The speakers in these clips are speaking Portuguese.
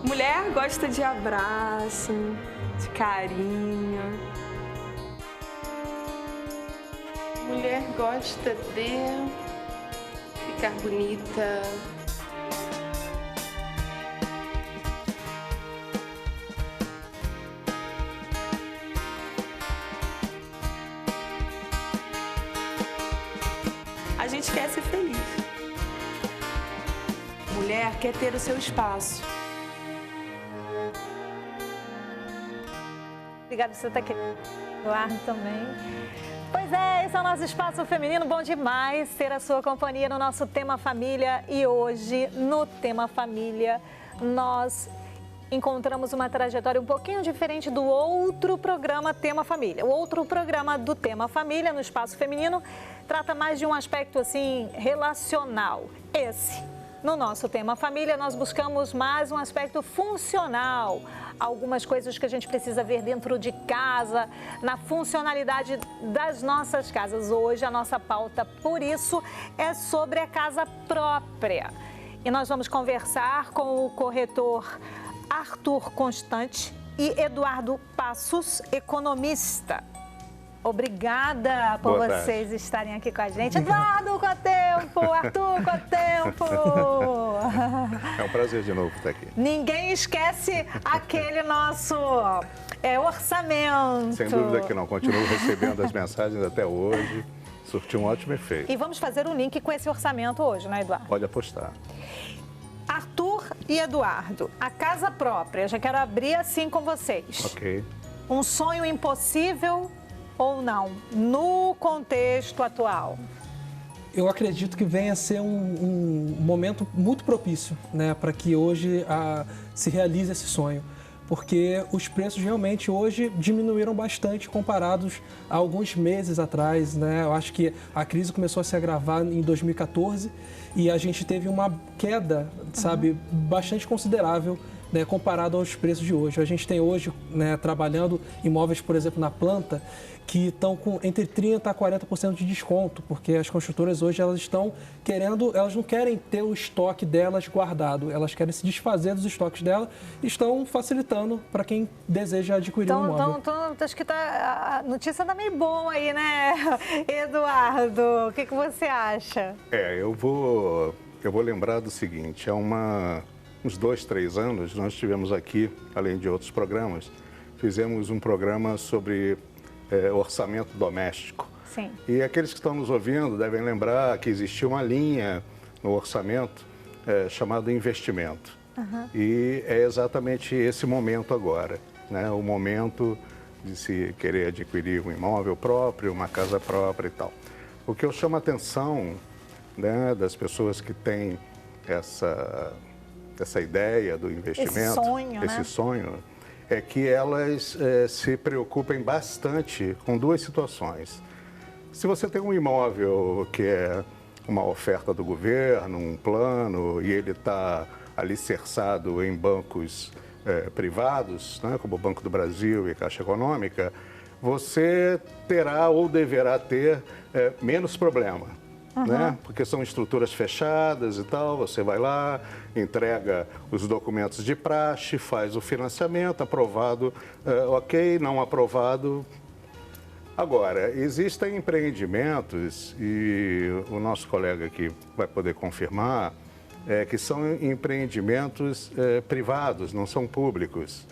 Mulher gosta de abraço, de carinho. Mulher gosta de ficar bonita. A gente quer ser feliz. Mulher quer ter o seu espaço. Obrigada por você estar aqui. Eduardo também. Pois é, esse é o nosso Espaço Feminino. Bom demais ter a sua companhia no nosso Tema Família. E hoje, no Tema Família, nós encontramos uma trajetória um pouquinho diferente do outro programa Tema Família. O outro programa do Tema Família, no Espaço Feminino, trata mais de um aspecto, assim, relacional. Esse, no nosso Tema Família, nós buscamos mais um aspecto funcional. Algumas coisas que a gente precisa ver dentro de casa, na funcionalidade das nossas casas. Hoje a nossa pauta, por isso, é sobre a casa própria. E nós vamos conversar com o corretor Arthur Constante e Eduardo Passos, economista. Obrigada por vocês estarem aqui com a gente. Eduardo, quanto tempo? Arthur, quanto tempo? É um prazer de novo estar aqui. Ninguém esquece aquele nosso orçamento. Sem dúvida que não. Continuo recebendo as mensagens até hoje. Surtiu um ótimo efeito. E vamos fazer um link com esse orçamento hoje, né, Eduardo? Pode apostar. Arthur e Eduardo, a casa própria. Já quero abrir assim com vocês. Ok. Um sonho impossível ou não, no contexto atual? Eu acredito que venha a ser um momento muito propício, né, para que hoje se realize esse sonho. Porque os preços realmente hoje diminuíram bastante comparados a alguns meses atrás, né? Eu acho que a crise começou a se agravar em 2014 e a gente teve uma queda, sabe, bastante considerável, né, comparado aos preços de hoje. A gente tem hoje, né, trabalhando imóveis, por exemplo, na planta, que estão com entre 30% a 40% de desconto, porque as construtoras hoje elas estão querendo, elas não querem ter o estoque delas guardado, elas querem se desfazer dos estoques dela e estão facilitando para quem deseja adquirir um imóvel. Então, acho que a notícia está meio boa aí, né, Eduardo? O que você acha? Eu vou lembrar do seguinte, uns 2, 3 anos, nós tivemos aqui, além de outros programas, fizemos um programa sobre orçamento doméstico. Sim. E aqueles que estão nos ouvindo devem lembrar que existia uma linha no orçamento chamada investimento. Uhum. E é exatamente esse momento agora, né? O momento de se querer adquirir um imóvel próprio, uma casa própria e tal. O que eu chamo a atenção, né, das pessoas que têm essa ideia do investimento, esse sonho, é que elas se preocupem bastante com duas situações. Se você tem um imóvel que é uma oferta do governo, um plano, e ele está alicerçado em bancos privados, né, como o Banco do Brasil e Caixa Econômica, você terá ou deverá ter menos problema. Né? Porque são estruturas fechadas e tal, você vai lá, entrega os documentos de praxe, faz o financiamento, aprovado, ok, não aprovado. Agora, existem empreendimentos, e o nosso colega aqui vai poder confirmar, que são empreendimentos privados, não são públicos.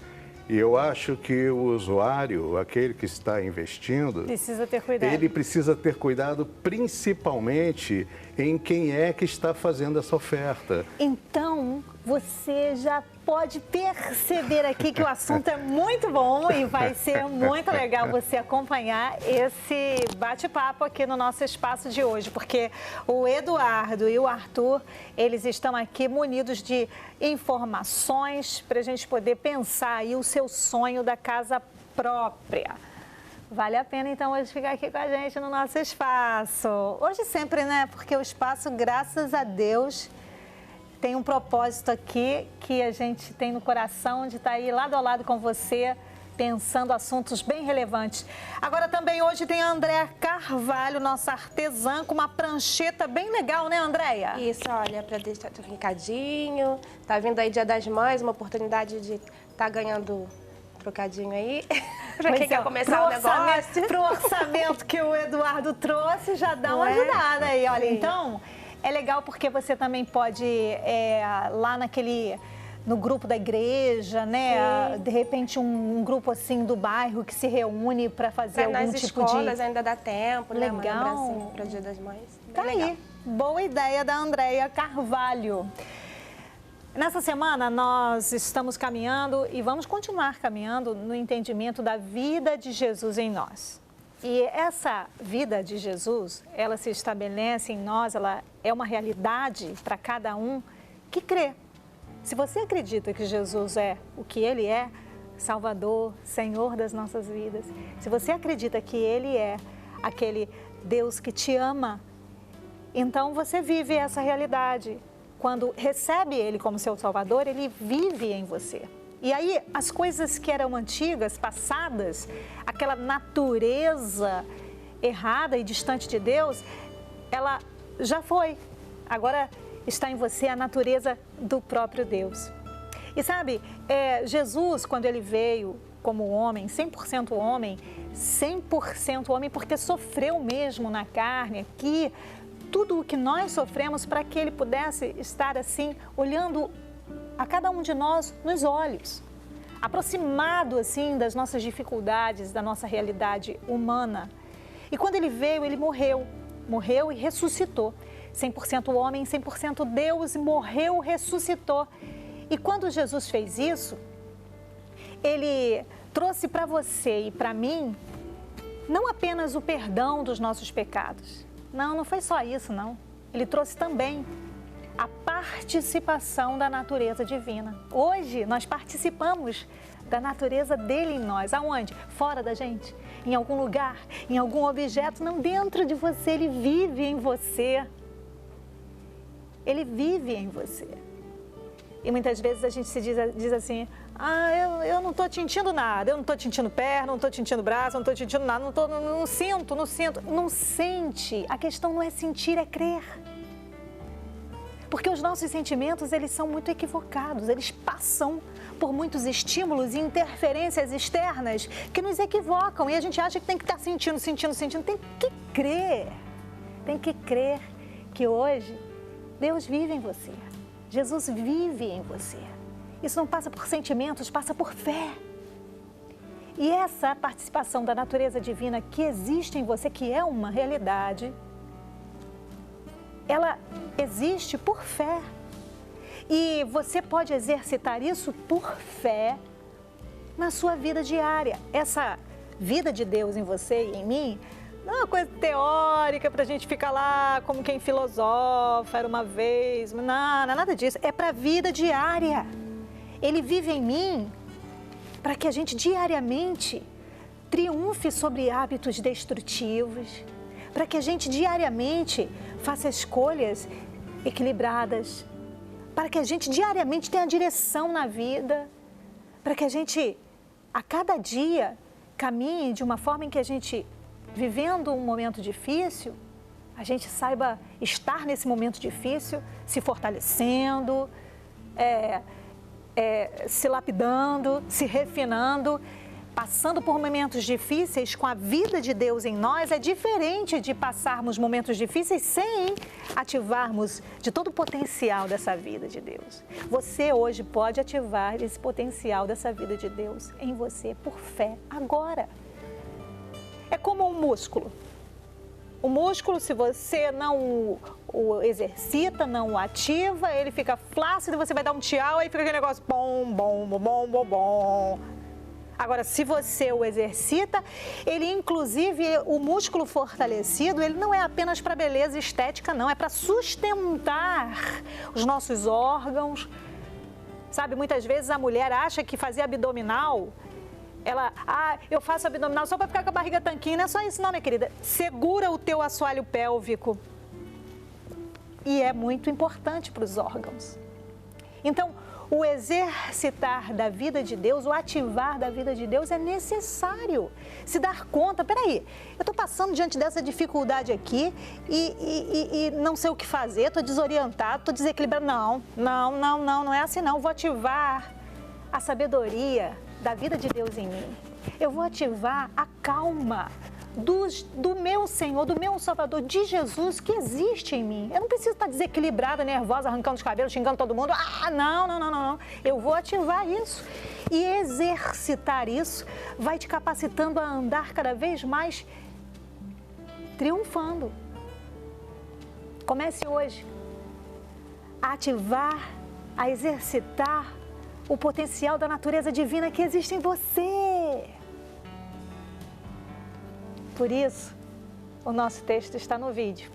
E eu acho que o usuário, aquele que está investindo, precisa ter cuidado. Ele precisa ter cuidado principalmente em quem é que está fazendo essa oferta. Então, você já pode perceber aqui que o assunto é muito bom e vai ser muito legal você acompanhar esse bate-papo aqui no nosso espaço de hoje, porque o Eduardo e o Arthur, eles estão aqui munidos de informações para a gente poder pensar aí o seu sonho da casa própria. Vale a pena, então, hoje ficar aqui com a gente no nosso espaço. Hoje sempre, né? Porque o espaço, graças a Deus, tem um propósito aqui que a gente tem no coração de estar aí lado a lado com você, pensando assuntos bem relevantes. Agora também hoje tem a Andréia Carvalho, nossa artesã, com uma prancheta bem legal, né, Andréia? Isso, olha, para deixar um recadinho. Tá vindo aí Dia das Mães, uma oportunidade de estar ganhando trocadinho aí. Para quem quer começar o negócio. Pro orçamento que o Eduardo trouxe, já dá uma ajudada aí, olha. Sim. Então, é legal porque você também pode, lá no grupo da igreja, né? Sim. De repente um grupo assim do bairro que se reúne para fazer algum tipo de... Nas escolas ainda dá tempo, legal. Né? Uma lembrancinha para Dia das Mães. Tá aí, boa ideia da Andréia Carvalho. Nessa semana nós estamos caminhando e vamos continuar caminhando no entendimento da vida de Jesus em nós. E essa vida de Jesus, ela se estabelece em nós, ela é uma realidade para cada um que crê. Se você acredita que Jesus é o que Ele é, Salvador, Senhor das nossas vidas, se você acredita que Ele é aquele Deus que te ama, então você vive essa realidade. Quando recebe Ele como seu Salvador, Ele vive em você. E aí, as coisas que eram antigas, passadas, aquela natureza errada e distante de Deus, ela já foi. Agora está em você a natureza do próprio Deus. E sabe, Jesus, quando Ele veio como homem, 100% homem, porque sofreu mesmo na carne aqui, tudo o que nós sofremos para que Ele pudesse estar assim, olhando a cada um de nós nos olhos, aproximado assim das nossas dificuldades, da nossa realidade humana. E quando Ele veio, Ele morreu e ressuscitou. 100% homem, 100% Deus, morreu, ressuscitou. E quando Jesus fez isso, Ele trouxe para você e para mim, não apenas o perdão dos nossos pecados. Não foi só isso, não. Ele trouxe também a participação da natureza divina. Hoje, nós participamos da natureza dele em nós. Aonde? Fora da gente? Em algum lugar? Em algum objeto? Não, dentro de você. Ele vive em você. Ele vive em você. E muitas vezes a gente diz assim, eu não estou sentindo nada, eu não estou sentindo perna, não estou sentindo braço, não estou sentindo nada, não sinto. Não sente. A questão não é sentir, é crer. Porque os nossos sentimentos, eles são muito equivocados, eles passam por muitos estímulos e interferências externas que nos equivocam e a gente acha que tem que estar sentindo. Tem que crer que hoje Deus vive em você. Jesus vive em você. Isso não passa por sentimentos, passa por fé. E essa participação da natureza divina que existe em você, que é uma realidade, ela existe por fé. E você pode exercitar isso por fé na sua vida diária. Essa vida de Deus em você e em mim não é uma coisa teórica para a gente ficar lá como quem filosofa, era uma vez. Não é nada disso. É para a vida diária. Ele vive em mim para que a gente diariamente triunfe sobre hábitos destrutivos, para que a gente diariamente faça escolhas equilibradas, para que a gente diariamente tenha direção na vida, para que a gente, a cada dia, caminhe de uma forma em que a gente, vivendo um momento difícil, a gente saiba estar nesse momento difícil, se fortalecendo, se lapidando, se refinando, passando por momentos difíceis com a vida de Deus em nós. É diferente de passarmos momentos difíceis sem ativarmos de todo o potencial dessa vida de Deus. Você hoje pode ativar esse potencial dessa vida de Deus em você por fé, agora. É como um músculo. O músculo, se você não o exercita, não o ativa, ele fica flácido, você vai dar um tchau, aí fica aquele negócio bom. Agora, se você o exercita, ele inclusive, o músculo fortalecido, ele não é apenas para beleza estética, não, é para sustentar os nossos órgãos. Sabe, muitas vezes a mulher acha que fazer abdominal, eu faço abdominal só para ficar com a barriga tanquinha. Não é só isso não, minha querida. Segura o teu assoalho pélvico. E é muito importante para os órgãos. Então, o exercitar da vida de Deus, o ativar da vida de Deus é necessário. Se dar conta, peraí, eu estou passando diante dessa dificuldade aqui e não sei o que fazer, estou desorientado, estou desequilibrado. Não é assim não. Vou ativar a sabedoria da vida de Deus em mim. Eu vou ativar a calma do meu Senhor, do meu Salvador, de Jesus, que existe em mim. Eu não preciso estar desequilibrada, nervosa, arrancando os cabelos, xingando todo mundo. Não. Eu vou ativar isso. E exercitar isso vai te capacitando a andar cada vez mais triunfando. Comece hoje a ativar, a exercitar o potencial da natureza divina que existe em você. Por isso, o nosso texto está no vídeo.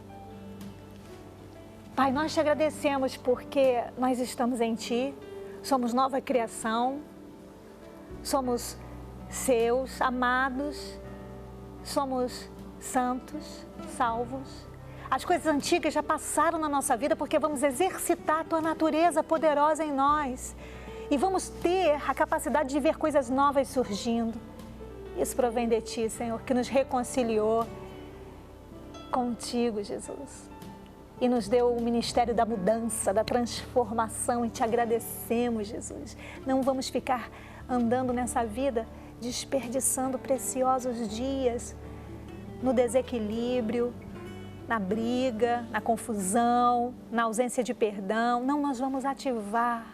Pai, nós te agradecemos porque nós estamos em Ti, somos nova criação, somos seus, amados, somos santos, salvos. As coisas antigas já passaram na nossa vida porque vamos exercitar a Tua natureza poderosa em nós e vamos ter a capacidade de ver coisas novas surgindo. Isso provém de Ti, Senhor, que nos reconciliou contigo, Jesus. E nos deu o ministério da mudança, da transformação. E te agradecemos, Jesus. Não vamos ficar andando nessa vida desperdiçando preciosos dias no desequilíbrio, na briga, na confusão, na ausência de perdão. Não, nós vamos ativar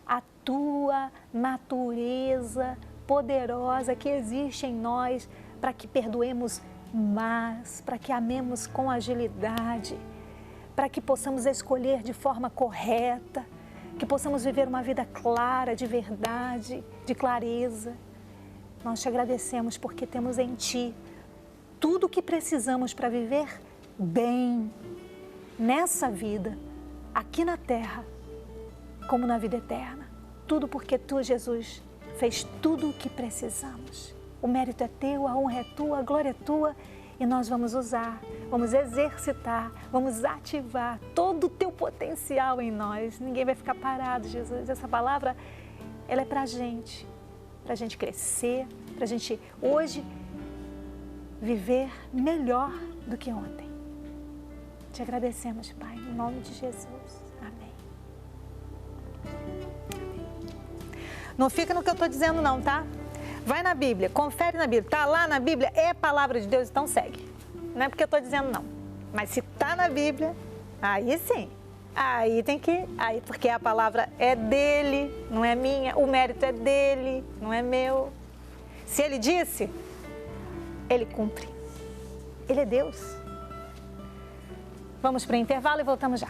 a Tua natureza poderosa que existe em nós para que perdoemos mais, para que amemos com agilidade, para que possamos escolher de forma correta, que possamos viver uma vida clara, de verdade, de clareza. Nós te agradecemos porque temos em Ti tudo o que precisamos para viver bem nessa vida, aqui na terra, como na vida eterna. Tudo porque Tu, Jesus, fez tudo o que precisamos. O mérito é Teu, a honra é Tua, a glória é Tua e nós vamos usar, vamos exercitar, vamos ativar todo o Teu potencial em nós. Ninguém vai ficar parado, Jesus. Essa palavra, ela é pra gente crescer, pra gente hoje viver melhor do que ontem. Te agradecemos, Pai, em nome de Jesus. Amém. Não fica no que eu estou dizendo não, tá? Vai na Bíblia, confere na Bíblia. Tá lá na Bíblia, é palavra de Deus, então segue. Não é porque eu estou dizendo não. Mas se tá na Bíblia, aí sim. Aí tem que... Aí, porque a palavra é dele, não é minha. O mérito é dele, não é meu. Se ele disse, ele cumpre. Ele é Deus. Vamos para o intervalo e voltamos já.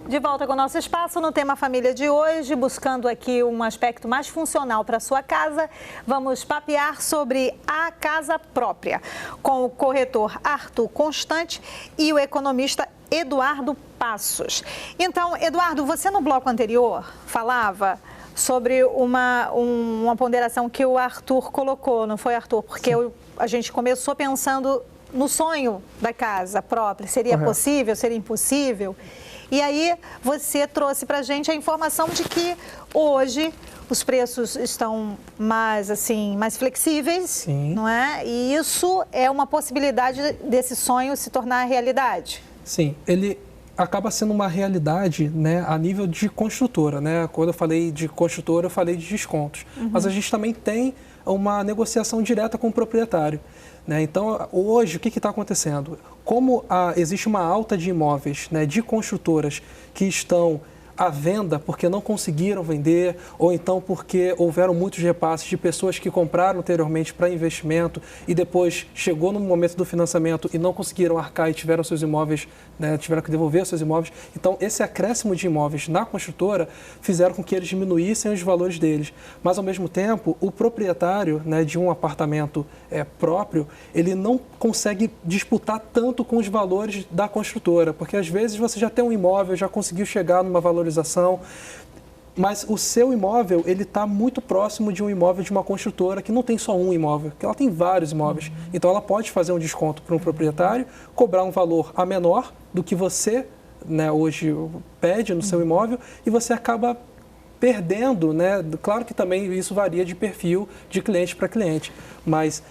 De volta com o nosso espaço no tema família de hoje, buscando aqui um aspecto mais funcional para a sua casa. Vamos papear sobre a casa própria, com o corretor Arthur Constante e o economista Eduardo Passos. Então, Eduardo, você no bloco anterior falava sobre uma ponderação que o Arthur colocou, não foi, Arthur? Porque a gente começou pensando no sonho da casa própria. Seria possível, seria impossível? E aí você trouxe para a gente a informação de que hoje os preços estão mais flexíveis, sim, não é? E isso é uma possibilidade desse sonho se tornar realidade. Sim, ele acaba sendo uma realidade, né, a nível de construtora, né? Quando eu falei de construtora, eu falei de descontos. Mas a gente também tem uma negociação direta com o proprietário, né? Então, hoje, o que está acontecendo? Como existe uma alta de imóveis, né, de construtoras que estão à venda porque não conseguiram vender, ou então porque houveram muitos repasses de pessoas que compraram anteriormente para investimento e depois chegou no momento do financiamento e não conseguiram arcar e tiveram seus imóveis, né, tiveram que devolver seus imóveis. Então, esse acréscimo de imóveis na construtora fizeram com que eles diminuíssem os valores deles. Mas, ao mesmo tempo, o proprietário, né, de um apartamento próprio, ele não consegue disputar tanto com os valores da construtora, porque às vezes você já tem um imóvel, já conseguiu chegar numa valorização, mas o seu imóvel, ele está muito próximo de um imóvel de uma construtora que não tem só um imóvel, que ela tem vários imóveis. Então, ela pode fazer um desconto para um proprietário, cobrar um valor a menor do que você, né, hoje pede no seu imóvel, e você acaba perdendo, né? Claro que também isso varia de perfil de cliente para cliente, mas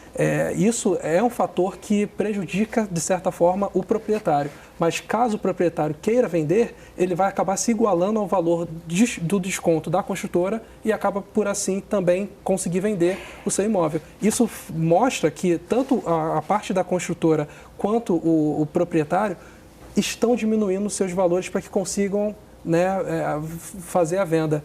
isso é um fator que prejudica, de certa forma, o proprietário. Mas caso o proprietário queira vender, ele vai acabar se igualando ao valor do desconto da construtora e acaba, por assim, também conseguir vender o seu imóvel. Isso mostra que tanto a parte da construtora quanto o proprietário estão diminuindo seus valores para que consigam, né, fazer a venda.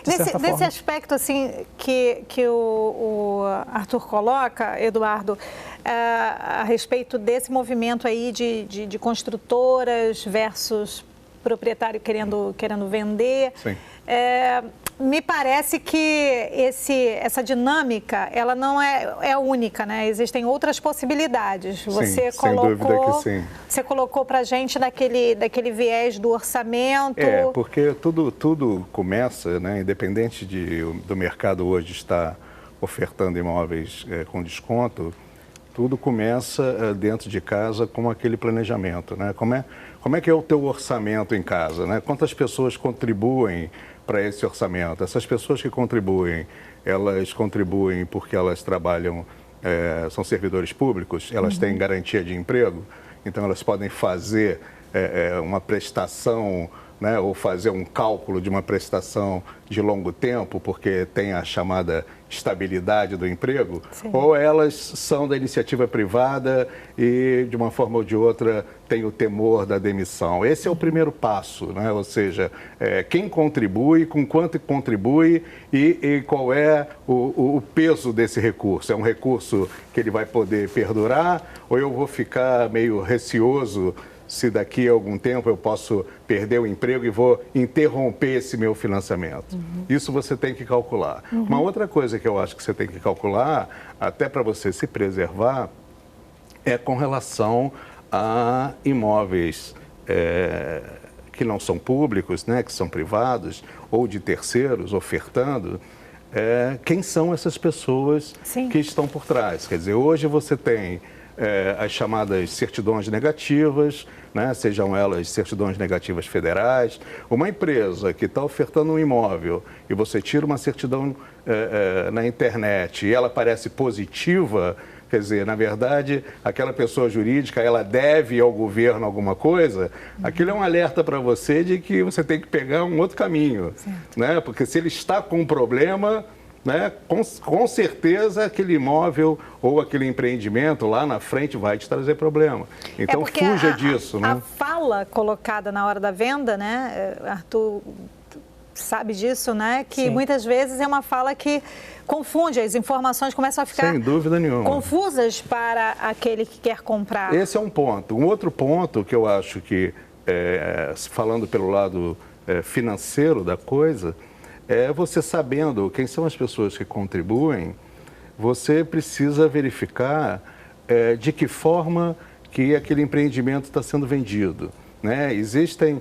Nesse aspecto assim que o Arthur coloca, Eduardo, a respeito desse movimento aí de construtoras versus proprietário querendo vender, me parece que essa dinâmica, ela não é única, né? Existem outras possibilidades. Sim, sem dúvida que sim. Você colocou para a gente daquele viés do orçamento. Porque tudo começa, né? Independente do mercado hoje estar ofertando imóveis com desconto, tudo começa dentro de casa com aquele planejamento, né? Como é que é o teu orçamento em casa, né? Quantas pessoas contribuem para esse orçamento? Essas pessoas que contribuem, elas contribuem porque elas trabalham, são servidores públicos, elas têm garantia de emprego, então elas podem fazer uma prestação, né, ou fazer um cálculo de uma prestação de longo tempo, porque tem a chamada estabilidade do emprego, sim, ou elas são da iniciativa privada e, de uma forma ou de outra, tem o temor da demissão. Esse é o primeiro passo, né? Ou seja, quem contribui, com quanto contribui e qual é o peso desse recurso. É um recurso que ele vai poder perdurar ou eu vou ficar meio receoso se daqui a algum tempo eu posso perder o emprego e vou interromper esse meu financiamento. Isso você tem que calcular. Uma outra coisa que eu acho que você tem que calcular, até para você se preservar, é com relação a imóveis que não são públicos, né, que são privados ou de terceiros ofertando. Quem são essas pessoas, sim, que estão por trás? Quer dizer, hoje você tem as chamadas certidões negativas, né? Sejam elas certidões negativas federais. Uma empresa que está ofertando um imóvel e você tira uma certidão na internet e ela parece positiva, quer dizer, na verdade, aquela pessoa jurídica, ela deve ao governo alguma coisa, aquilo é um alerta para você de que você tem que pegar um outro caminho, né? Porque se ele está com um problema, né, com certeza aquele imóvel ou aquele empreendimento lá na frente vai te trazer problema. Então, fuja disso. A fala colocada na hora da venda, né, Arthur sabe disso, né, que sim, muitas vezes é uma fala que confunde, as informações começam a ficar, sem dúvida nenhuma, confusas para aquele que quer comprar. Esse é um ponto. Um outro ponto que eu acho que, falando pelo lado financeiro da coisa, você sabendo quem são as pessoas que contribuem, você precisa verificar de que forma que aquele empreendimento está sendo vendido, né? Existem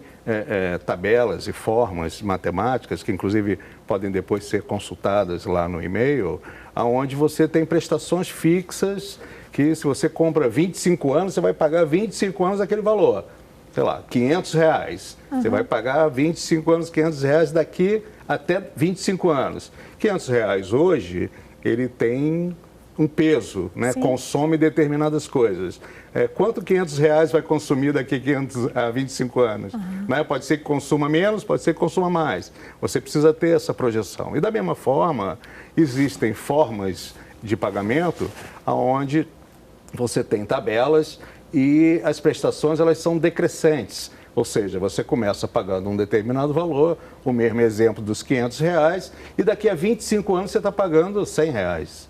tabelas e formas matemáticas que, inclusive, podem depois ser consultadas lá no e-mail, onde você tem prestações fixas que, se você compra 25 anos, você vai pagar 25 anos aquele valor. Sei lá, R$500. Você vai pagar 25 anos, R$500 daqui até 25 anos. R$500 hoje, ele tem um peso, né? Consome determinadas coisas. Quanto R$500 vai consumir daqui a 25 anos? Né? Pode ser que consuma menos, pode ser que consuma mais. Você precisa ter essa projeção. E da mesma forma, existem formas de pagamento onde você tem tabelas e as prestações, elas são decrescentes. Ou seja, você começa pagando um determinado valor, o mesmo exemplo dos R$500, e daqui a 25 anos você está pagando R$100.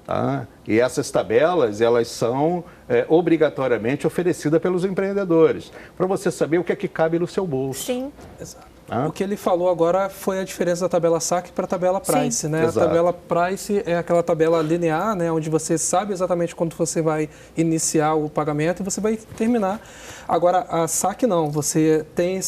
Tá? E essas tabelas, elas são obrigatoriamente oferecidas pelos empreendedores, para você saber o que é que cabe no seu bolso. Sim. Exato. O que ele falou agora foi a diferença da tabela saque para a tabela price, Sim. né? Exato. A tabela price é aquela tabela linear, né? Onde você sabe exatamente quando você vai iniciar o pagamento e você vai terminar. Agora, a saque não, você tem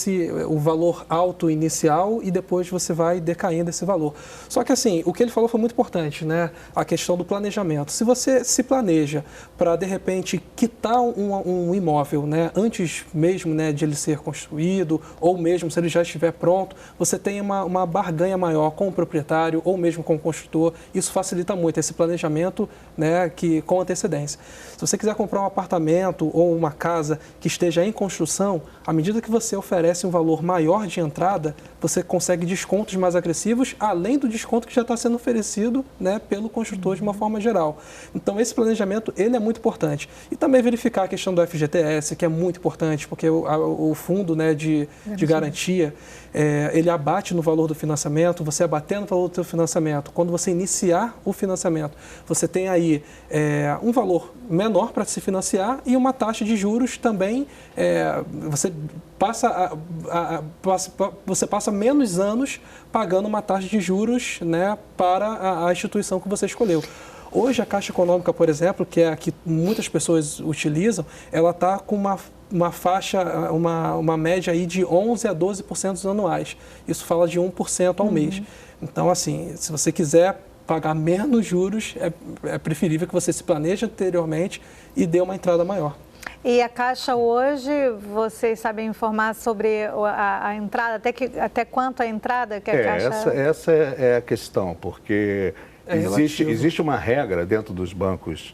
o valor alto inicial e depois você vai decaindo esse valor. Só que assim, o que ele falou foi muito importante, né? A questão do planejamento. Se você se planeja para, de repente, quitar um imóvel, né? Antes mesmo, né, de ele ser construído, ou mesmo se ele já estiver pronto, você tem uma barganha maior com o proprietário ou mesmo com o construtor. Isso facilita muito esse planejamento, né, com antecedência. Se você quiser comprar um apartamento ou uma casa que esteja em construção, à medida que você oferece um valor maior de entrada, você consegue descontos mais agressivos, além do desconto que já está sendo oferecido, né, pelo construtor de uma forma geral. Então, esse planejamento, ele é muito importante. E também verificar a questão do FGTS, que é muito importante, porque o fundo, né, de garantia, ele abate no valor do financiamento. Você abatendo no valor do seu financiamento, quando você iniciar o financiamento, você tem aí um valor menor para se financiar e uma taxa de juros também, você passa menos anos pagando uma taxa de juros, né, para a instituição que você escolheu. Hoje, a Caixa Econômica, por exemplo, que é a que muitas pessoas utilizam, ela está com uma faixa, uma média aí de 11% a 12% anuais. Isso fala de 1% ao mês. Então, assim, se você quiser pagar menos juros, é preferível que você se planeje anteriormente e dê uma entrada maior. E a Caixa hoje, vocês sabem informar sobre a entrada, até quanto a entrada que a Caixa... Essa é a questão, porque existe uma regra dentro dos bancos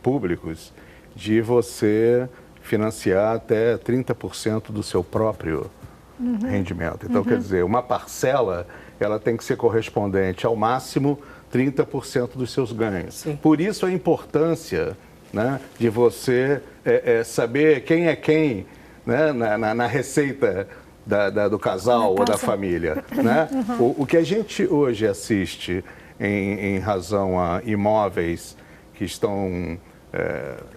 públicos de você financiar até 30% do seu próprio rendimento. Então, quer dizer, uma parcela, ela tem que ser correspondente ao máximo 30% dos seus ganhos. Sim. Por isso a importância, né, de você saber quem é quem, né, na receita do casal ou da família. Né? O que a gente hoje assiste em razão a imóveis que estão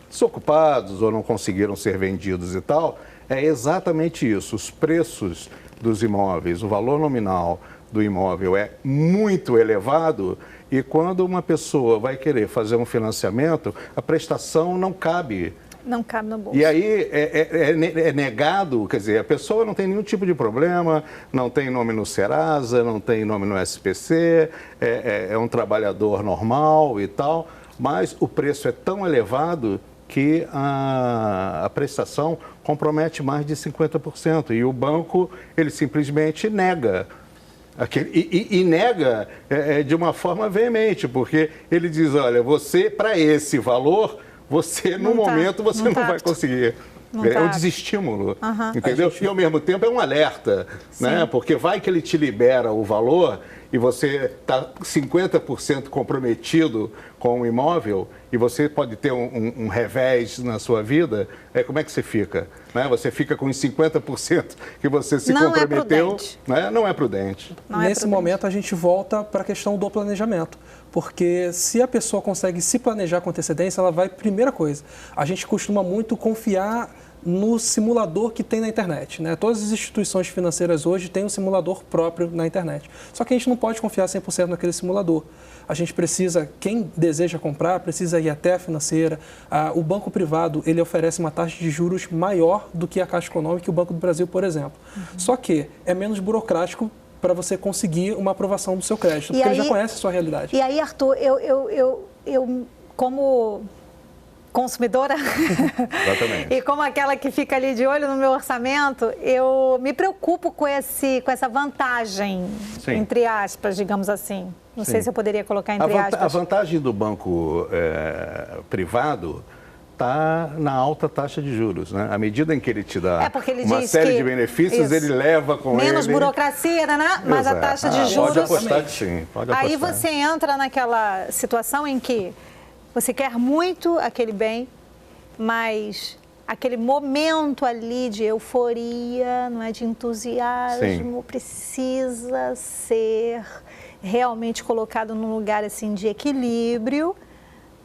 desocupados ou não conseguiram ser vendidos e tal, é exatamente isso. Os preços dos imóveis, o valor nominal do imóvel é muito elevado e quando uma pessoa vai querer fazer um financiamento, a prestação não cabe. Não cabe no bolso. E aí é negado, quer dizer, a pessoa não tem nenhum tipo de problema, não tem nome no Serasa, não tem nome no SPC, é um trabalhador normal e tal, mas o preço é tão elevado que a prestação compromete mais de 50%. E o banco, ele simplesmente nega. E nega de uma forma veemente, porque ele diz, olha, você, para esse valor, você, no momento, você não vai conseguir. É um desestímulo, entendeu? E, ao mesmo tempo, é um alerta, né? Porque vai que ele te libera o valor e você está 50% comprometido com o imóvel e você pode ter um revés na sua vida, como é que você fica? Né? Você fica com os 50% que você se comprometeu. Não é prudente. Nesse momento, a gente volta para a questão do planejamento. Porque se a pessoa consegue se planejar com antecedência, ela vai, primeira coisa, a gente costuma muito confiar no simulador que tem na internet, né? Todas as instituições financeiras hoje têm um simulador próprio na internet. Só que a gente não pode confiar 100% naquele simulador. A gente precisa, quem deseja comprar, precisa ir até a financeira. O banco privado, ele oferece uma taxa de juros maior do que a Caixa Econômica e o Banco do Brasil, por exemplo. Só que é menos burocrático para você conseguir uma aprovação do seu crédito, porque ele já conhece a sua realidade. E aí, Arthur, eu como consumidora e como aquela que fica ali de olho no meu orçamento, eu me preocupo com essa vantagem, entre aspas, digamos assim. Não sei se eu poderia colocar entre aspas. A vantagem do banco privado está na alta taxa de juros, né? À medida em que ele te dá uma série de benefícios, ele leva com menos burocracia, né? Mas a taxa de juros... Pode apostar que sim, pode apostar. Aí você entra naquela situação em que você quer muito aquele bem, mas aquele momento ali de euforia, não é, de entusiasmo, precisa ser realmente colocado num lugar assim de equilíbrio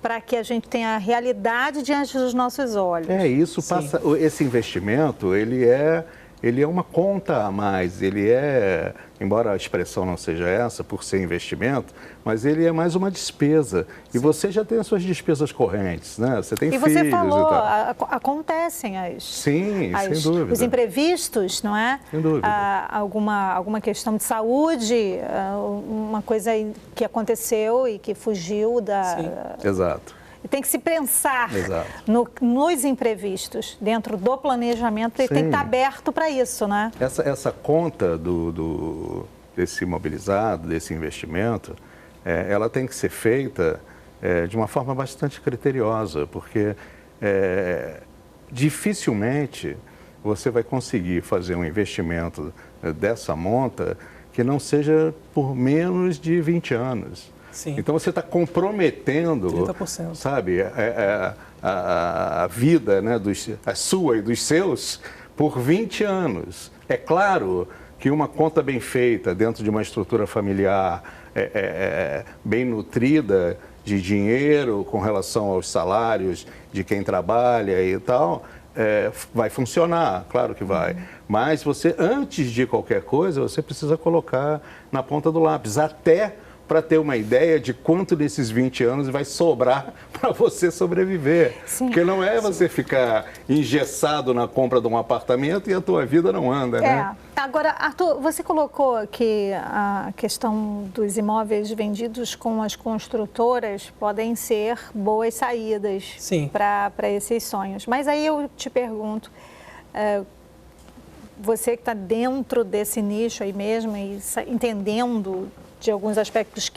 para que a gente tenha a realidade diante dos nossos olhos. Isso passa, esse investimento, ele é uma conta a mais, embora a expressão não seja essa, por ser investimento, mas ele é mais uma despesa. E você já tem as suas despesas correntes, né? Você tem filhos você falou, e tal. Acontecem sem dúvida. Os imprevistos, não é? Sem dúvida. Alguma questão de saúde, uma coisa que aconteceu e que fugiu da... Exato. E tem que se pensar nos imprevistos, dentro do planejamento, e tem que estar aberto para isso, né? Essa conta desse imobilizado, desse investimento, ela tem que ser feita de uma forma bastante criteriosa, porque dificilmente você vai conseguir fazer um investimento dessa monta que não seja por menos de 20 anos. Sim. Então você está comprometendo, 30%. sabe, a vida, né, a sua e dos seus por 20 anos. É claro que uma conta bem feita dentro de uma estrutura familiar bem nutrida de dinheiro com relação aos salários de quem trabalha e tal, vai funcionar, claro que vai. Mas você, antes de qualquer coisa, você precisa colocar na ponta do lápis, até para ter uma ideia de quanto desses 20 anos vai sobrar para você sobreviver. Sim. Porque não é você ficar engessado na compra de um apartamento e a tua vida não anda, né? Agora, Arthur, você colocou que a questão dos imóveis vendidos com as construtoras podem ser boas saídas para esses sonhos. Mas aí eu te pergunto, você que está dentro desse nicho aí mesmo e entendendo de alguns aspectos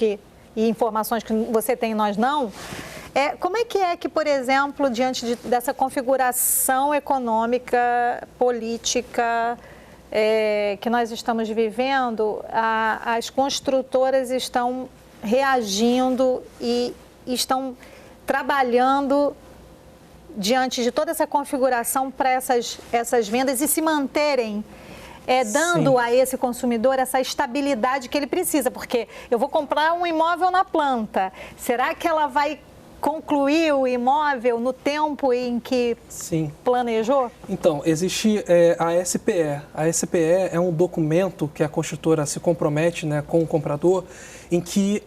e informações que você tem e nós não, como é que, por exemplo, diante dessa configuração econômica, política que nós estamos vivendo, as construtoras estão reagindo e estão trabalhando diante de toda essa configuração para essas vendas e se manterem dando a esse consumidor essa estabilidade que ele precisa, porque eu vou comprar um imóvel na planta, será que ela vai concluir o imóvel no tempo em que planejou? Então, existe a SPE. A SPE é um documento que a construtora se compromete, né, com o comprador, em que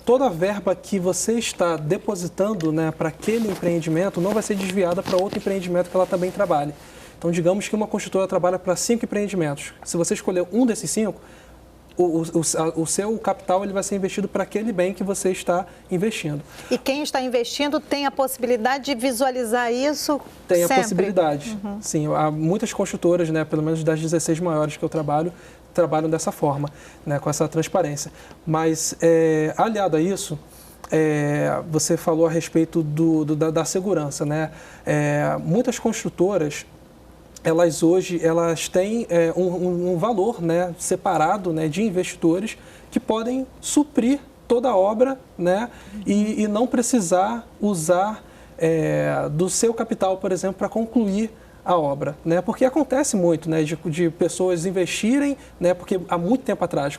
toda a verba que você está depositando, né, para aquele empreendimento não vai ser desviada para outro empreendimento que ela também trabalhe. Então, digamos que uma construtora trabalha para 5 empreendimentos. Se você escolher um desses 5, o seu capital ele vai ser investido para aquele bem que você está investindo. E quem está investindo tem a possibilidade de visualizar isso Tem sempre? A possibilidade, sim. Há muitas construtoras, né, pelo menos das 16 maiores que eu trabalham dessa forma, né, com essa transparência. Mas, aliado a isso, você falou a respeito da segurança, né? Muitas construtoras, elas hoje têm um valor, né, separado, né, de investidores que podem suprir toda a obra, né, e não precisar usar do seu capital, por exemplo, para concluir a obra, né? Porque acontece muito, né, de pessoas investirem, né, porque há muito tempo atrás,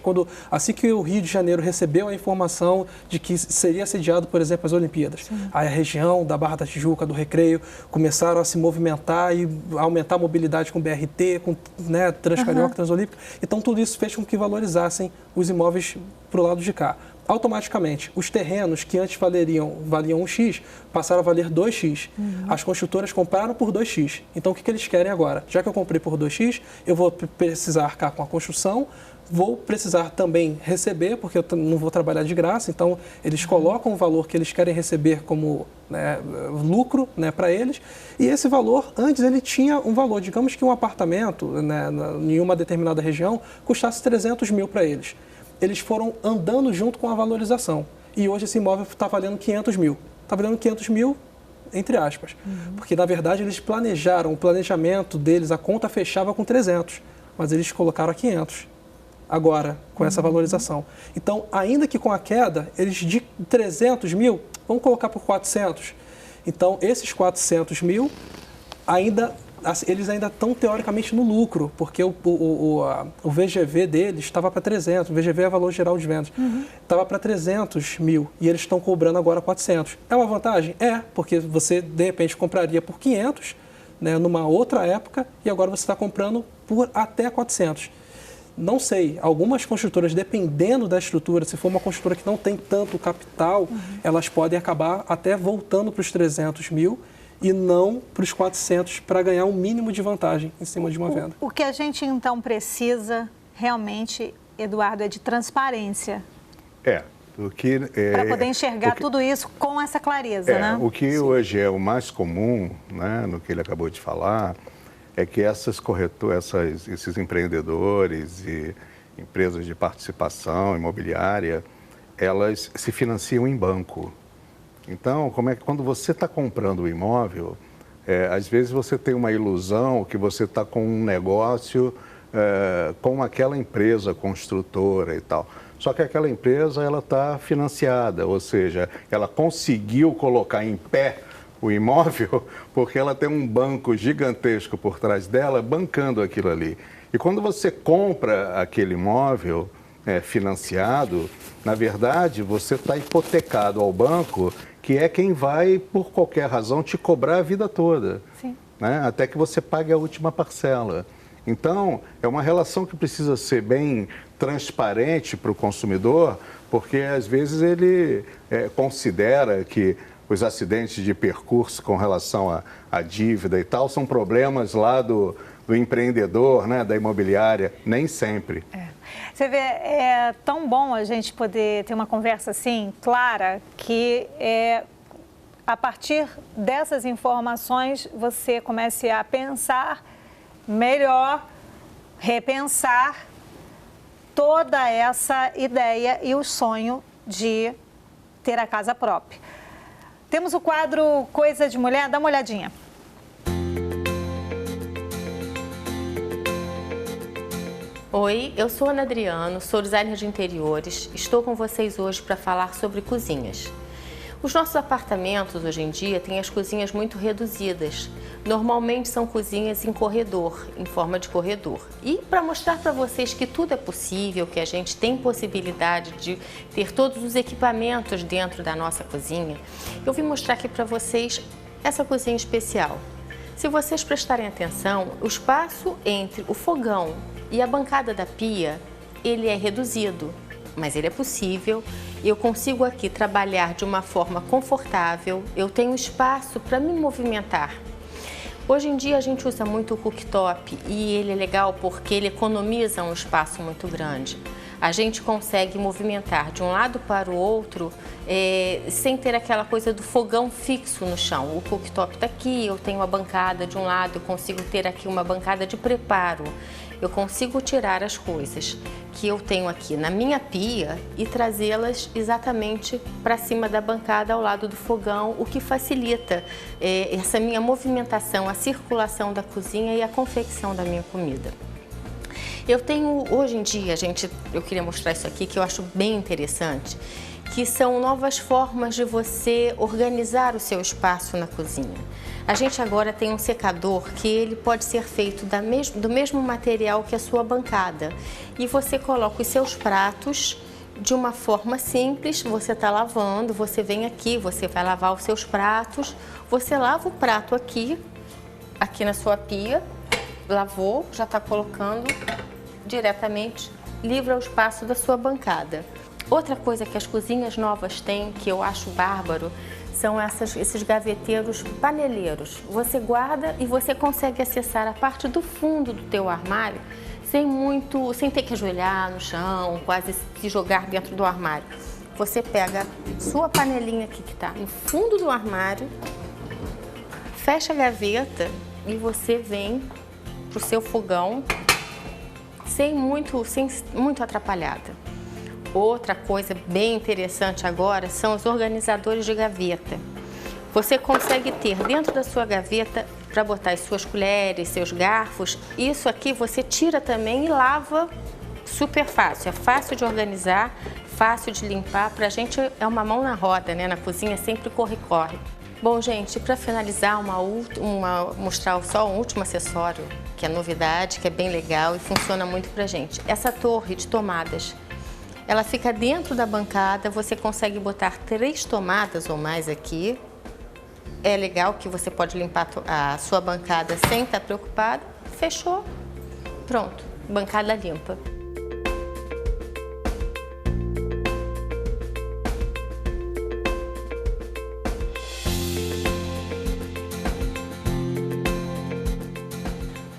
assim que o Rio de Janeiro recebeu a informação de que seria sediado, por exemplo, as Olimpíadas, aí a região da Barra da Tijuca, do Recreio, começaram a se movimentar e aumentar a mobilidade com BRT, com, né, Transcarioca, Transolímpica. Então, tudo isso fez com que valorizassem os imóveis para o lado de cá. Automaticamente, os terrenos que antes valiam 1x, passaram a valer 2x. As construtoras compraram por 2x. Então, o que eles querem agora? Já que eu comprei por 2x, eu vou precisar arcar com a construção, vou precisar também receber, porque eu não vou trabalhar de graça. Então, eles colocam o valor que eles querem receber como, né, lucro, né, para eles. E esse valor, antes ele tinha um valor. Digamos que um apartamento, né, em uma determinada região custasse 300 mil para eles. Eles foram andando junto com a valorização. E hoje esse imóvel está valendo 500 mil. Está valendo 500 mil, entre aspas. Porque, na verdade, eles planejaram, o planejamento deles, a conta fechava com 300, mas eles colocaram a 500 agora, com essa valorização. Então, ainda que com a queda, eles de 300 mil, vamos colocar por 400. Então, esses 400 mil, eles ainda estão teoricamente no lucro, porque o VGV deles estava para 300, o VGV é valor geral de vendas, estava para 300 mil e eles estão cobrando agora 400. É uma vantagem? É, porque você de repente compraria por 500, né, numa outra época, e agora você está comprando por até 400. Não sei, algumas construtoras, dependendo da estrutura, se for uma construtora que não tem tanto capital, elas podem acabar até voltando para os 300 mil, e não para os 400 para ganhar um mínimo de vantagem em cima de uma venda. O que a gente, então, precisa realmente, Eduardo, é de transparência. Para poder enxergar tudo isso com essa clareza, né? O que hoje é o mais comum, né, no que ele acabou de falar, é que esses empreendedores e empresas de participação imobiliária, elas se financiam em banco. Então, quando você está comprando um imóvel, às vezes você tem uma ilusão que você está com um negócio com aquela empresa construtora e tal. Só que aquela empresa ela está financiada, ou seja, ela conseguiu colocar em pé o imóvel porque ela tem um banco gigantesco por trás dela bancando aquilo ali. E quando você compra aquele imóvel financiado, na verdade, você está hipotecado ao banco, que é quem vai, por qualquer razão, te cobrar a vida toda, né? Até que você pague a última parcela. Então, é uma relação que precisa ser bem transparente para o consumidor, porque às vezes ele considera que os acidentes de percurso com relação à dívida e tal são problemas lá do empreendedor, né, da imobiliária, nem sempre. Você vê, é tão bom a gente poder ter uma conversa assim, clara, que a partir dessas informações você comece a pensar melhor, repensar toda essa ideia e o sonho de ter a casa própria. Temos o quadro Coisa de Mulher, dá uma olhadinha. Oi, eu sou Ana Adriano, sou designer de interiores. Estou com vocês hoje para falar sobre cozinhas. Os nossos apartamentos hoje em dia têm as cozinhas muito reduzidas. Normalmente são cozinhas em corredor, em forma de corredor. E para mostrar para vocês que tudo é possível, que a gente tem possibilidade de ter todos os equipamentos dentro da nossa cozinha, eu vim mostrar aqui para vocês essa cozinha especial. Se vocês prestarem atenção, o espaço entre o fogão e a bancada da pia, ele é reduzido, mas ele é possível. Eu consigo aqui trabalhar de uma forma confortável, eu tenho espaço para me movimentar. Hoje em dia a gente usa muito o cooktop e ele é legal porque ele economiza um espaço muito grande. A gente consegue movimentar de um lado para o outro sem ter aquela coisa do fogão fixo no chão. O cooktop está aqui, eu tenho a bancada de um lado, eu consigo ter aqui uma bancada de preparo. Eu consigo tirar as coisas que eu tenho aqui na minha pia e trazê-las exatamente para cima da bancada ao lado do fogão, o que facilita essa minha movimentação, a circulação da cozinha e a confecção da minha comida. Eu tenho, hoje em dia, eu queria mostrar isso aqui que eu acho bem interessante, que são novas formas de você organizar o seu espaço na cozinha. A gente agora tem um secador que ele pode ser feito do mesmo material que a sua bancada. E você coloca os seus pratos de uma forma simples, você está lavando, você vem aqui, você vai lavar os seus pratos, você lava o prato aqui na sua pia, lavou, já está colocando diretamente, livra o espaço da sua bancada. Outra coisa que as cozinhas novas têm, que eu acho bárbaro, são esses gaveteiros paneleiros. Você guarda e você consegue acessar a parte do fundo do teu armário sem ter que ajoelhar no chão, quase se jogar dentro do armário. Você pega sua panelinha aqui que está no fundo do armário, fecha a gaveta e você vem para o seu fogão sem muito atrapalhada. Outra coisa bem interessante agora são os organizadores de gaveta. Você consegue ter dentro da sua gaveta para botar as suas colheres, seus garfos. Isso aqui você tira também e lava super fácil. É fácil de organizar, fácil de limpar. Para a gente é uma mão na roda, né? Na cozinha sempre corre-corre. Bom, gente, para finalizar, mostrar só um último acessório, que é novidade, que é bem legal e funciona muito pra gente. Essa torre de tomadas, ela fica dentro da bancada, você consegue botar 3 tomadas ou mais aqui. É legal que você pode limpar a sua bancada sem estar preocupado. Fechou, pronto, bancada limpa.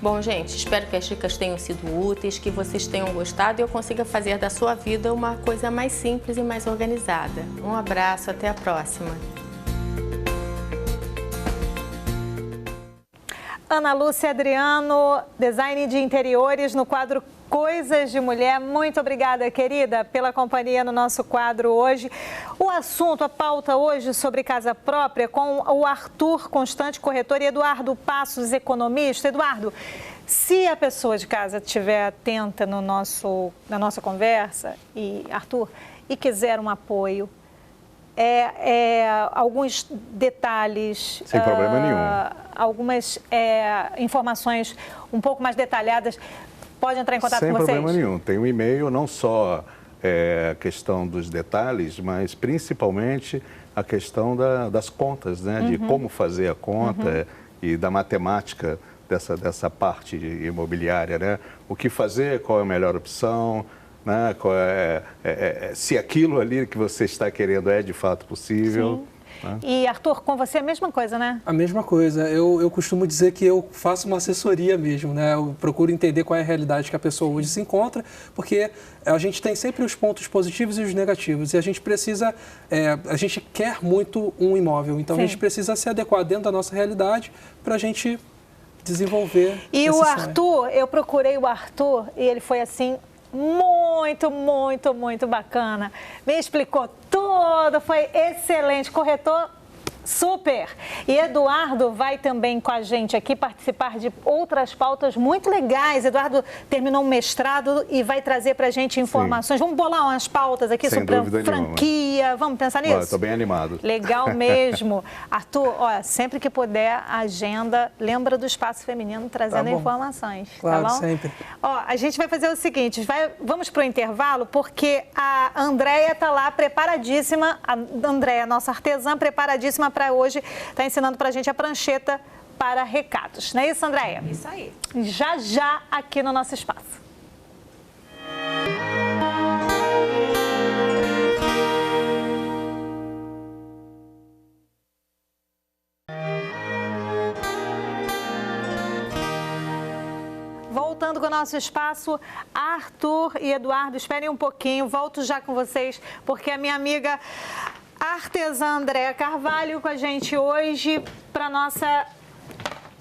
Bom, gente, espero que as dicas tenham sido úteis, que vocês tenham gostado e eu consiga fazer da sua vida uma coisa mais simples e mais organizada. Um abraço, até a próxima. Ana Lúcia Adriano, design de interiores no quadro Coisas de Mulher. Muito obrigada, querida, pela companhia no nosso quadro hoje. O assunto, a pauta hoje sobre casa própria com o Arthur Constante, corretor, e Eduardo Passos, economista. Eduardo, se a pessoa de casa estiver atenta na nossa conversa, e Arthur, e quiser um apoio, alguns detalhes... Sem problema nenhum. Algumas informações um pouco mais detalhadas, pode entrar em contato com vocês? Sem problema nenhum. Tem um e-mail, não só a questão dos detalhes, mas principalmente a questão das contas, né? De como fazer a conta e da matemática dessa parte imobiliária, né? O que fazer, qual é a melhor opção, né? Se aquilo ali que você está querendo é de fato possível. Sim. E, Arthur, com você a mesma coisa, né? A mesma coisa. Eu costumo dizer que eu faço uma assessoria mesmo, né? Eu procuro entender qual é a realidade que a pessoa hoje se encontra, porque a gente tem sempre os pontos positivos e os negativos. E a gente precisa, a gente quer muito um imóvel, então Sim. a gente precisa se adequar dentro da nossa realidade para a gente desenvolver E o Arthur, eu procurei o Arthur e ele foi assim... muito bacana. Me explicou tudo, foi excelente. Corretor super. E Eduardo vai também com a gente aqui participar de outras pautas muito legais. Eduardo terminou um mestrado e vai trazer para a gente informações. Sim. Vamos bolar umas pautas aqui sobre a franquia. Nenhuma. Vamos pensar nisso? Estou bem animado. Legal mesmo. Arthur, olha, sempre que puder, agenda, lembra do Espaço Feminino trazendo informações. Claro, tá bom? sempre. Ó, a gente vai fazer o seguinte, vamos para o intervalo, porque a Andréia está lá preparadíssima, a Andréia, nossa artesã, preparadíssima para hoje, está ensinando para a gente a prancheta para recados. Não é isso, Andréia? Isso aí. Já aqui no nosso espaço. Voltando com o nosso espaço, Arthur e Eduardo, esperem um pouquinho, volto já com vocês, porque a minha amiga artesã Andréia Carvalho com a gente hoje para nossa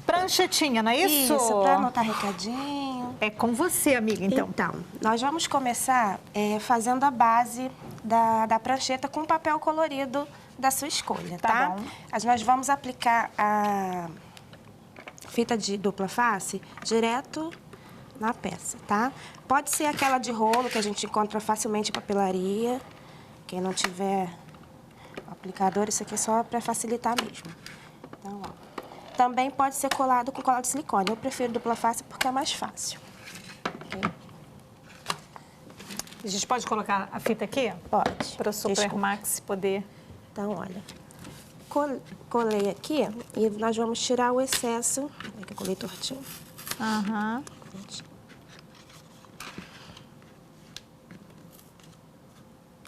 pranchetinha, não é isso? Isso, para anotar recadinho. É com você, amiga, então. Então, nós vamos começar fazendo a base da prancheta com papel colorido da sua escolha, tá? Bom. Nós vamos aplicar a fita de dupla face direto na peça, tá? Pode ser aquela de rolo que a gente encontra facilmente em papelaria. Quem não tiver aplicador, isso aqui é só para facilitar mesmo. Então, ó. Também pode ser colado com cola de silicone. Eu prefiro dupla face porque é mais fácil. Okay? A gente pode colocar a fita aqui? Pode. Para o Super Max poder... Então, olha, colei aqui e nós vamos tirar o excesso. Olha que eu colei tortinho. Aham.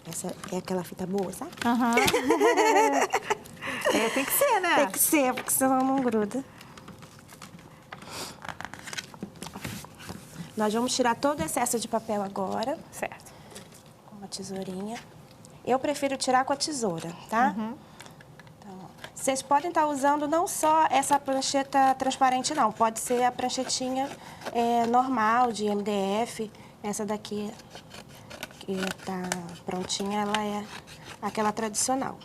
Essa é aquela fita boa, sabe? Aham. Tem que ser, né? Tem que ser, porque senão não gruda. Nós vamos tirar todo o excesso de papel agora. Certo. Com uma tesourinha. Eu prefiro tirar com a tesoura, tá? Uhum. Então, vocês podem estar usando não só essa prancheta transparente, não. Pode ser a pranchetinha normal, de MDF. Essa daqui, que tá prontinha, ela é aquela tradicional.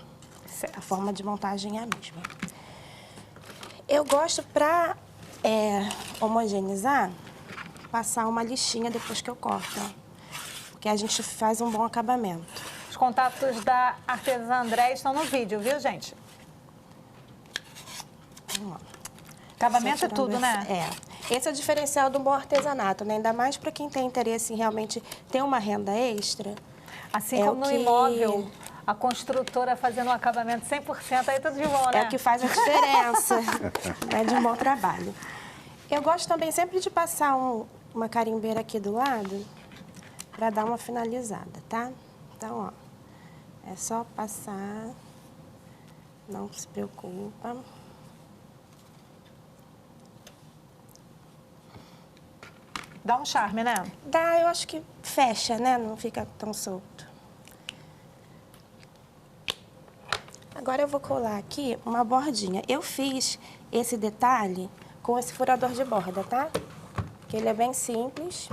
Certo. A forma de montagem é a mesma. Eu gosto, para homogeneizar, passar uma lixinha depois que eu corto, porque a gente faz um bom acabamento. Os contatos da artesã Andréia estão no vídeo, viu, gente? Então, ó. Acabamento é tudo, né? É. Esse é o diferencial do bom artesanato, né? Ainda mais para quem tem interesse em realmente ter uma renda extra. Assim como no imóvel, a construtora fazendo um acabamento 100%, aí tudo de bom, né? É o que faz a diferença de um bom trabalho. Eu gosto também sempre de passar uma carimbeira aqui do lado para dar uma finalizada, tá? Então, ó, é só passar, não se preocupa. Dá um charme, né? Dá, eu acho que fecha, né? Não fica tão solto. Agora eu vou colar aqui uma bordinha. Eu fiz esse detalhe com esse furador de borda, tá? Que ele é bem simples.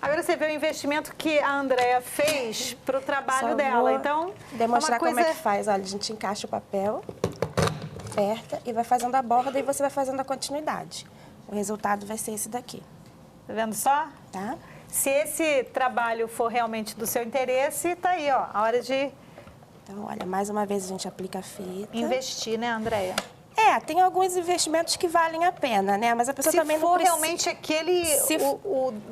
Agora você vê o investimento que a Andréia fez para o trabalho dela, então... demonstrar como é que faz. Olha, a gente encaixa o papel, aperta e vai fazendo a borda e você vai fazendo a continuidade. O resultado vai ser esse daqui. Tá vendo só? Tá? Se esse trabalho for realmente do seu interesse, tá aí, ó, a hora de... Então, olha, mais uma vez a gente aplica a fita. Investir, né, Andréia? Tem alguns investimentos que valem a pena, né? Mas a pessoa também não precisa... Se for realmente aquele...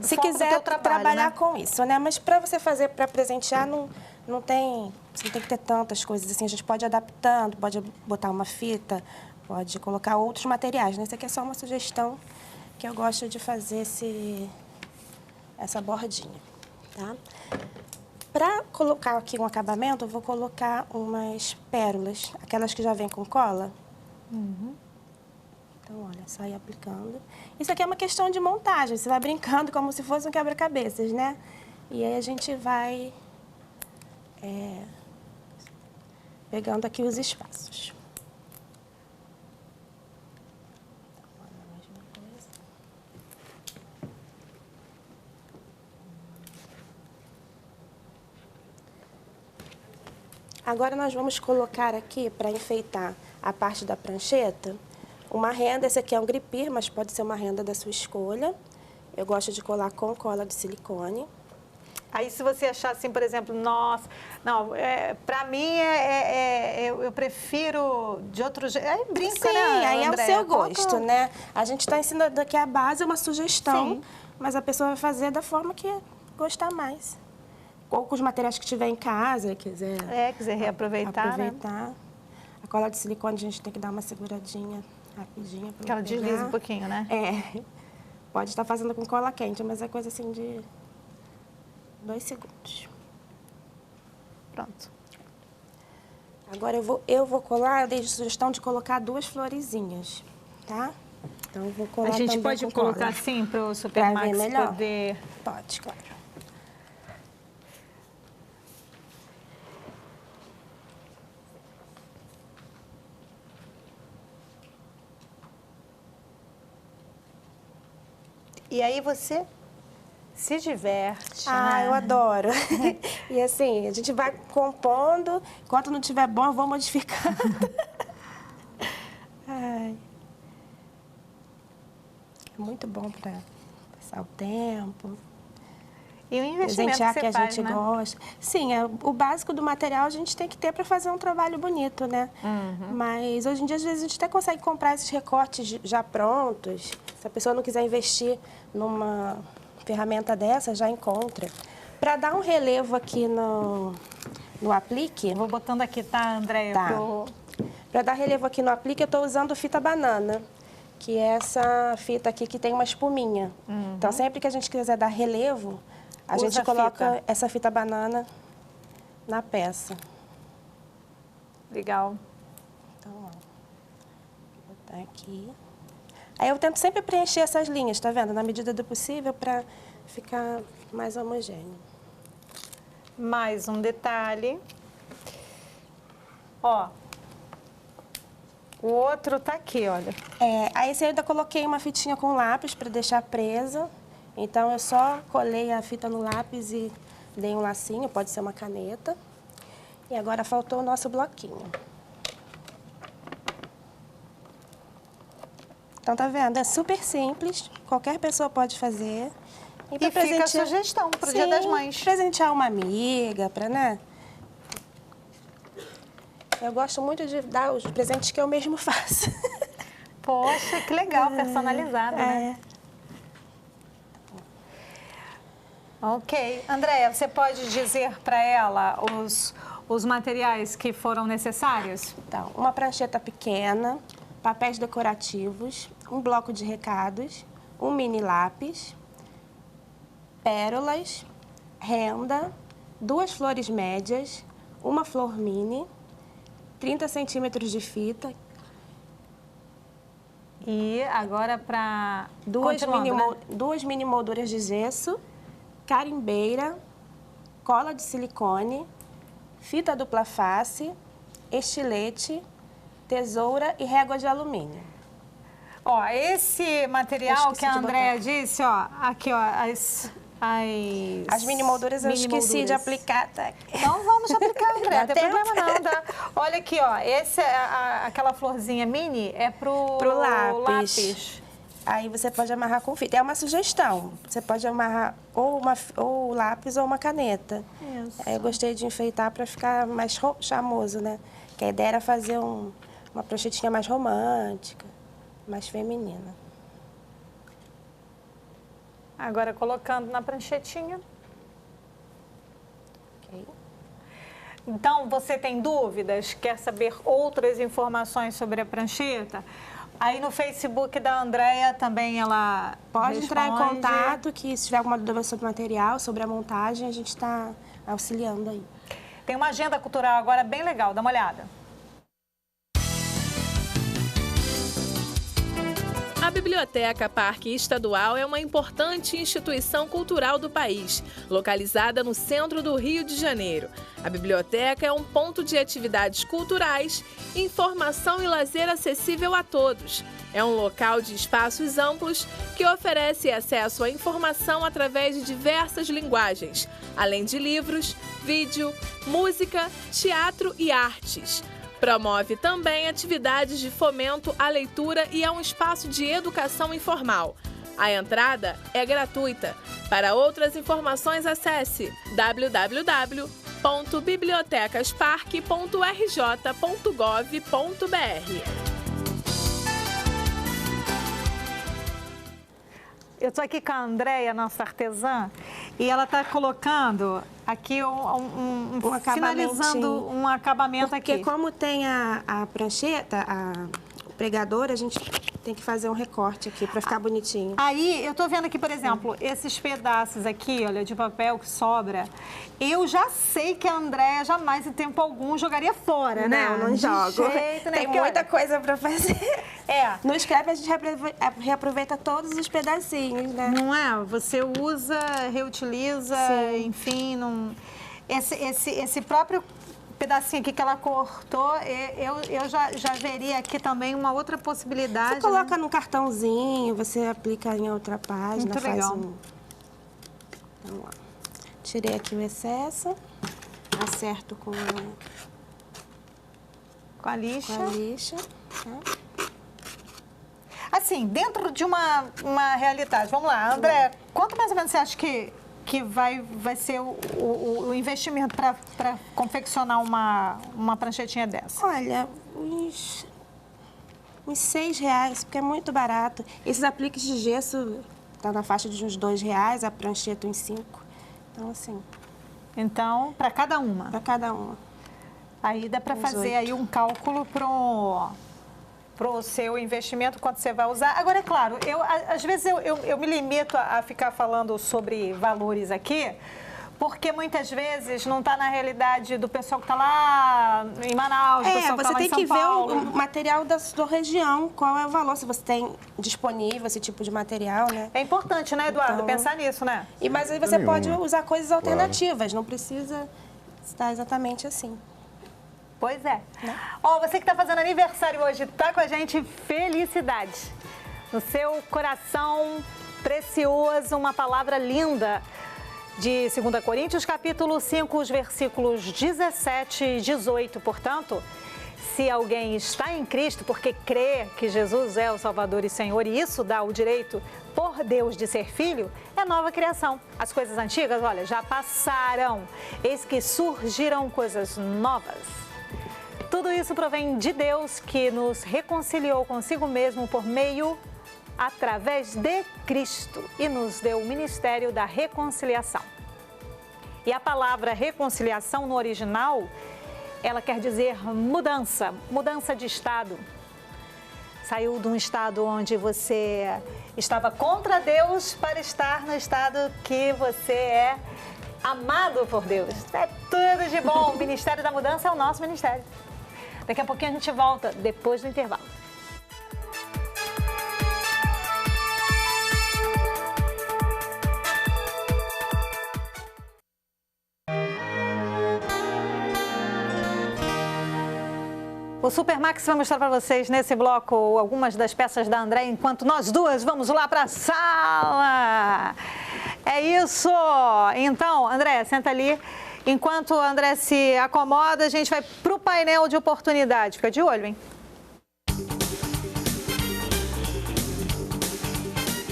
Se quiser trabalhar, né, com isso, né? Mas para você fazer, para presentear, não tem... Você não tem que ter tantas coisas assim. A gente pode ir adaptando, pode botar uma fita, pode colocar outros materiais, né? Isso aqui é só uma sugestão que eu gosto de fazer essa bordinha, tá? Para colocar aqui um acabamento, eu vou colocar umas pérolas, aquelas que já vêm com cola. Então, olha, só ir aplicando. Isso aqui é uma questão de montagem, você vai brincando como se fosse um quebra-cabeças, né? E aí a gente vai pegando aqui os espaços. Agora nós vamos colocar aqui, para enfeitar a parte da prancheta, uma renda. Esse aqui é um gripir, mas pode ser uma renda da sua escolha. Eu gosto de colar com cola de silicone. Aí se você achar assim, por exemplo, nossa, não, pra mim eu prefiro de outro jeito. Aí brinca, sim, né, aí é o Andréia? seu gosto, né? A gente está ensinando aqui a base, é uma sugestão, sim, mas a pessoa vai fazer da forma que gostar mais. Ou com os materiais que tiver em casa, quiser reaproveitar, né? A cola de silicone a gente tem que dar uma seguradinha rapidinha. Que ela desliza um pouquinho, né? Pode estar fazendo com cola quente, mas é coisa assim de 2 segundos. Pronto. Agora eu vou colar, eu dei sugestão de colocar 2 florezinhas, tá? Então eu vou colar. A gente também pode com colocar cola. assim para o Supermax poder... Pode, claro. E aí você se diverte. Eu adoro. E assim, a gente vai compondo, enquanto não estiver bom, eu vou modificando. É muito bom para passar o tempo. E o investimento presentear que a faz, gente né? gosta. Sim, o básico do material a gente tem que ter para fazer um trabalho bonito, né? Mas hoje em dia, às vezes, a gente até consegue comprar esses recortes já prontos. Se a pessoa não quiser investir numa ferramenta dessa, já encontra. Para dar um relevo aqui no aplique... Vou botando aqui, tá, Andréia? Tá. Para dar relevo aqui no aplique, eu estou usando fita banana, que é essa fita aqui que tem uma espuminha. Então, sempre que a gente quiser dar relevo, a gente coloca essa fita banana na peça. Legal. Então, ó, vou botar aqui. Aí eu tento sempre preencher essas linhas, tá vendo? Na medida do possível, para ficar mais homogêneo. Mais um detalhe. Ó, o outro tá aqui, olha. Aí esse eu ainda coloquei uma fitinha com lápis para deixar presa. Então, eu só colei a fita no lápis e dei um lacinho, pode ser uma caneta. E agora faltou o nosso bloquinho. Então, tá vendo? É super simples, qualquer pessoa pode fazer. E fica a sugestão para o Dia das Mães. Presentear uma amiga, né? Eu gosto muito de dar os presentes que eu mesmo faço. Poxa, que legal, personalizado, né? Ok. Andréia, você pode dizer para ela os materiais que foram necessários? Então, uma prancheta pequena, papéis decorativos, um bloco de recados, um mini lápis, pérolas, renda, 2 flores médias, uma flor mini, 30 centímetros de fita. E agora para... Duas mini molduras de gesso, carimbeira, cola de silicone, fita dupla face, estilete, tesoura e régua de alumínio. Ó, esse material que a Andréia disse, ó, aqui, ó, as mini molduras eu esqueci de aplicar, tá? Então vamos aplicar, Andréia, não tem problema não, tá? Olha aqui, ó, aquela florzinha mini é pro lápis. Aí você pode amarrar com fita. É uma sugestão. Você pode amarrar ou lápis ou uma caneta. Isso. Aí eu gostei de enfeitar para ficar mais charmoso, né? Que a ideia era fazer uma pranchetinha mais romântica, mais feminina. Agora colocando na pranchetinha. Ok. Então, você tem dúvidas? Quer saber outras informações sobre a prancheta? Aí no Facebook da Andréia também ela pode entrar em contato, que se tiver alguma dúvida sobre o material, sobre a montagem, a gente está auxiliando aí. Tem uma agenda cultural agora bem legal, dá uma olhada. A Biblioteca Parque Estadual é uma importante instituição cultural do país, localizada no centro do Rio de Janeiro. A biblioteca é um ponto de atividades culturais, informação e lazer acessível a todos. É um local de espaços amplos que oferece acesso à informação através de diversas linguagens, além de livros, vídeo, música, teatro e artes. Promove também atividades de fomento à leitura e é um espaço de educação informal. A entrada é gratuita. Para outras informações, acesse www.bibliotecasparque.rj.gov.br. Eu estou aqui com a Andréia, nossa artesã, e ela está colocando aqui finalizando um acabamento aqui. Porque como tem a prancheta, o pregador, a gente tem que fazer um recorte aqui para ficar bonitinho. Aí, eu tô vendo aqui, por exemplo, esses pedaços aqui, olha, de papel que sobra. Eu já sei que a Andréia jamais, em tempo algum, jogaria fora, né? Não jogo. Tem muita coisa para fazer. No scrap a gente reaproveita todos os pedacinhos, né? Não é? Você usa, reutiliza, enfim, não... Esse próprio pedacinho aqui que ela cortou, eu já veria aqui também uma outra possibilidade. Você coloca num cartãozinho, você aplica em outra página. Muito legal. Então, ó, tirei aqui o excesso, acerto com a lixa. Tá? Assim, dentro de uma realidade, vamos lá, André, quanto mais ou menos você acha que vai ser o investimento para confeccionar uma pranchetinha dessa? Olha, uns R$6, porque é muito barato. Esses apliques de gesso tá na faixa de uns R$2, a prancheta uns 5. Então, assim... Então, para cada uma? Para cada uma. Aí dá para fazer aí um cálculo para o seu investimento, quanto você vai usar. Agora, é claro, às vezes eu me limito a ficar falando sobre valores aqui, porque muitas vezes não está na realidade do pessoal que está lá em Manaus, do pessoal que está lá em São Paulo. Você tem que ver o material da sua região, qual é o valor, se você tem disponível esse tipo de material, né? É importante, né, Eduardo, então, pensar nisso, né? Mas aí você pode usar coisas alternativas, não precisa estar exatamente assim. Pois é. Ó, você que está fazendo aniversário hoje, está com a gente, felicidade. No seu coração precioso, uma palavra linda de 2 Coríntios, capítulo 5, os versículos 17 e 18. Portanto, se alguém está em Cristo porque crê que Jesus é o Salvador e Senhor, e isso dá o direito por Deus de ser filho, é nova criação. As coisas antigas, olha, já passaram. Eis que surgiram coisas novas. Tudo isso provém de Deus, que nos reconciliou consigo mesmo através de Cristo e nos deu o ministério da reconciliação. E a palavra reconciliação no original, ela quer dizer mudança, mudança de estado. Saiu de um estado onde você estava contra Deus para estar no estado que você é amado por Deus. É tudo de bom. O Ministério da Mudança é o nosso ministério. Daqui a pouquinho a gente volta, depois do intervalo. O Supermax vai mostrar para vocês nesse bloco algumas das peças da André, enquanto nós duas vamos lá para a sala. É isso! Então, André, senta ali. Enquanto o André se acomoda, a gente vai para o painel de oportunidade. Fica de olho, hein?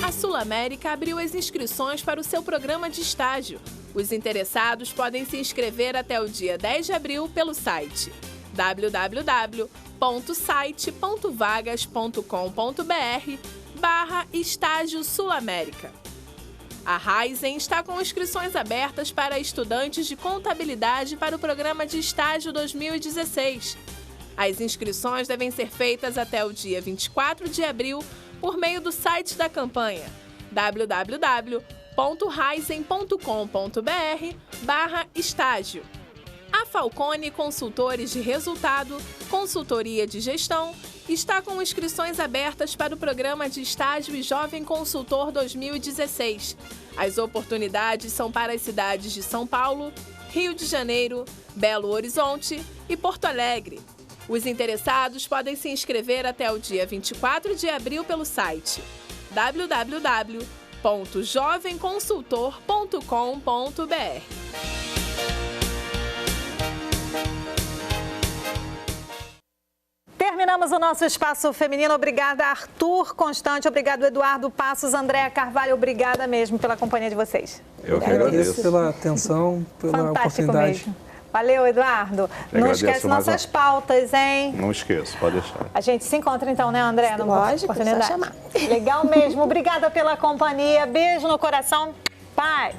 A Sul América abriu as inscrições para o seu programa de estágio. Os interessados podem se inscrever até o dia 10 de abril pelo site www.site.vagas.com.br/estágio Sul América. A Raizen está com inscrições abertas para estudantes de contabilidade para o programa de estágio 2016. As inscrições devem ser feitas até o dia 24 de abril por meio do site da campanha www.raizen.com.br/estágio. A Falcone Consultores de Resultado, Consultoria de Gestão, está com inscrições abertas para o programa de estágio e Jovem Consultor 2016. As oportunidades são para as cidades de São Paulo, Rio de Janeiro, Belo Horizonte e Porto Alegre. Os interessados podem se inscrever até o dia 24 de abril pelo site www.jovemconsultor.com.br. Terminamos o nosso Espaço Feminino. Obrigada, Arthur Constante. Obrigado, Eduardo Passos. Andréa Carvalho, obrigada mesmo pela companhia de vocês. Eu que agradeço pela atenção, pela Fantástico oportunidade. Mesmo. Valeu, Eduardo. Não esquece nossas pautas, hein? Não esqueço, pode deixar. A gente se encontra então, né, André? Lógico, só chamar. Legal mesmo. Obrigada pela companhia. Beijo no coração. Paz.